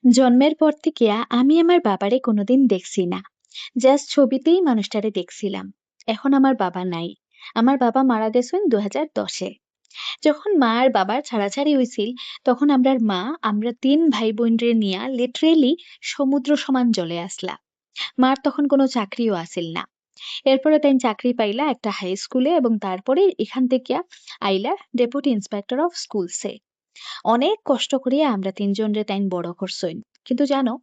জন্মের পর থেকে আমি আমার বাবারে কোনোদিন দেখছি না। জাস্ট ছবিতেই মানুষটারে দেখছিলাম। এখন আমার বাবা নাই। আমার বাবা মারা গেছেন ২০১০-এ। যখন মা আর বাবার ছাড়াছাড়ি হইছিল, তখন আমরা ৩ ভাই-বোনরে নিয়া লিটারেলি সমুদ্র সমান জলে আসলা। মার তখন কোনো চাকরিও আছিল না। এরপরে তাইন চাকরি পাইলা একটা হাই স্কুলে এবং তারপরে এখান থেকে আইলা ডেপুটি ইন্সপেক্টর অফ স্কুলসে। অনেক কষ্ট করিয়া আমরা ৩ জনরে তাইন বড় করছইন। কিন্তু জানো,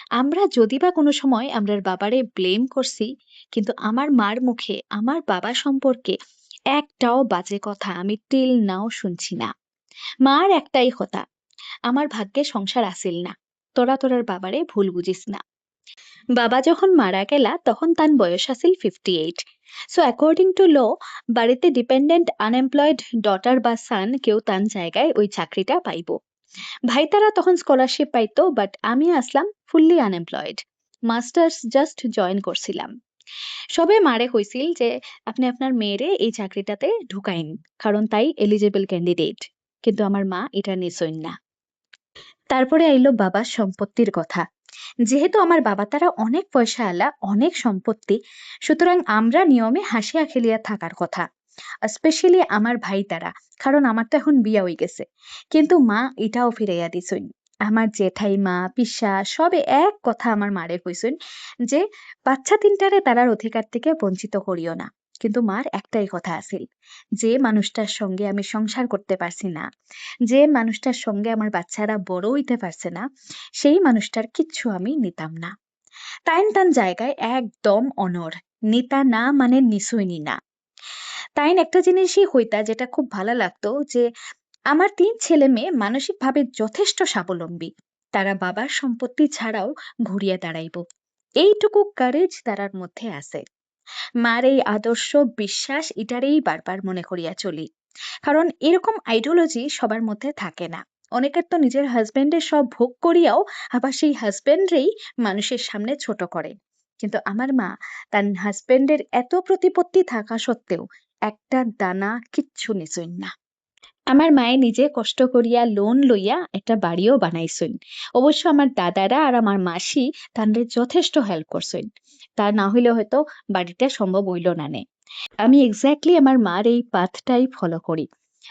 আমরা যদিবা কোনো সময় আমরার বাবারে ব্লেম করছি, কিন্তু আমার মার মুখে আমার বাবা সম্পর্কে একটাও বাজে কথা আমি টিল নাও শুনছি না। মার একটাই কথা, আমার ভাগ্যে সংসার আসিল না। তোরা তোরার বাবারে ভুল বুঝিস না। বাবা যখন মারা গেলা তখন তার বয়স আছিল 58। সো অ্যাকর্ডিং টু ল, বাড়িতে ডিপেন্ডেন্ট আনএমপ্লয়েড ডটার বা সান কেউ তার জায়গায় ওই চাকরিটা পাইব। ভাই তারা তখন স্কলারশিপ পাইতো, বাট আমি আসলাম fully unemployed. Masters just join করছিলাম। সবে মারে কইছিল যে আপনি আপনার মেয়েরে এই চাকরিটাতে ঢুকাইন, কারণ তাই এলিজিবল ক্যান্ডিডেট। কিন্তু আমার মা এটা নিছইন না। তারপরে আইলো বাবার সম্পত্তির কথা। যেহেতু আমার বাবা তারা অনেক পয়সা আলা, অনেক সম্পত্তি, সুতরাং আমরা নিয়মে হাসিয়া খেলিয়া থাকার কথা। স্পেশালি আমার ভাই তারা, কারণ আমার তো এখন বিয়া হয়ে গেছে। কিন্তু মা এটাও ফিরাইয়া দিছইন। আমার জেঠাইমা পিসা সবে এক কথা আমার মারে কইছেন যে বাচ্চা তিনটারে তারার অধিকার থেকে বঞ্চিত করিও না। কিন্তু মার একটাই কথা আছিল, যে মানুষটার সঙ্গে আমি সংসার করতে পারছি না, যে মানুষটার সঙ্গে আমার বাচ্চারা বড় হইতে পারছে না, সেই মানুষটার কিচ্ছু আমি নিতাম না। তাইন জায়গায় একদম অনর, নিতা না মানে নিছইনি না। তাইন একটা জিনিসই হইতা যেটা খুব ভালো লাগতো, যে আমার ৩ ছেলে মেয়ে মানসিকভাবে যথেষ্ট স্বাবলম্বী। তারা বাবার সম্পত্তি ছাড়াও ঘুরিয়ে দাঁড়াইব, এইটুকু কারেজ তারার মধ্যে আছে। মার এই আদর্শ বিশ্বাস এটারেই বারবার মনে করিয়া চলি। কারণ এরকম আইডিওলজি সবার মধ্যে থাকে না। অনেকের তো নিজের হাজবেন্ডের সব ভোগ করিয়াও আবার সেই হাজবেন্ডরেই মানুষের সামনে ছোট করে। কিন্তু আমার মা তার হাজবেন্ডের এত প্রতিপত্তি থাকা সত্ত্বেও একটা দানা কিচ্ছু নিছইন না। আমার মায়ে নিজে কষ্ট করিয়া লোন লইয়া একটা বাড়িও বানাইছেন। অবশ্য আমার দাদারা আর আমার মাসি তানরে যথেষ্ট হেল্প করছেন। তা না হইলে হয়তো বাড়িটা সম্ভব হইল না নে। আমি এক্স্যাক্টলি আমার মার এই পাথটাই ফলো করি।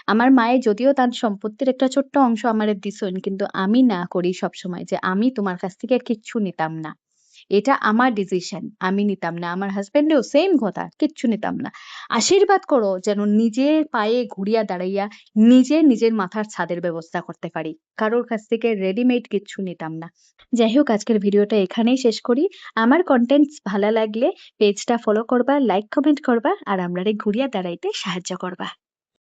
আমার মায়ে যদিও তার সম্পত্তির একটা ছোট্ট অংশ আমারে দিছেন, কিন্তু আমি না করি সবসময় যে আমি তোমার কাছ থেকে কিচ্ছু নিতাম না। এটা আমার ডিসিশন, আমি নিতাম না। আমার হাসব্যান্ডেও সেম কথা, কিচ্ছু নিতাম না। আশীর্বাদ করো যেন নিজের পায়ে ঘুরিয়া দাঁড়াইয়া নিজে নিজের মাথার ছাদের ব্যবস্থা করতে পারি। কারোর কাছ থেকে রেডিমেড কিচ্ছু নিতাম না। যাই হোক, আজকের ভিডিওটা এখানেই শেষ করি। আমার কন্টেন্টস ভালো লাগলে পেজটা ফলো করবা, লাইক কমেন্ট করবা আর আমরারে ঘুরিয়া দাঁড়াইতে সাহায্য করবা।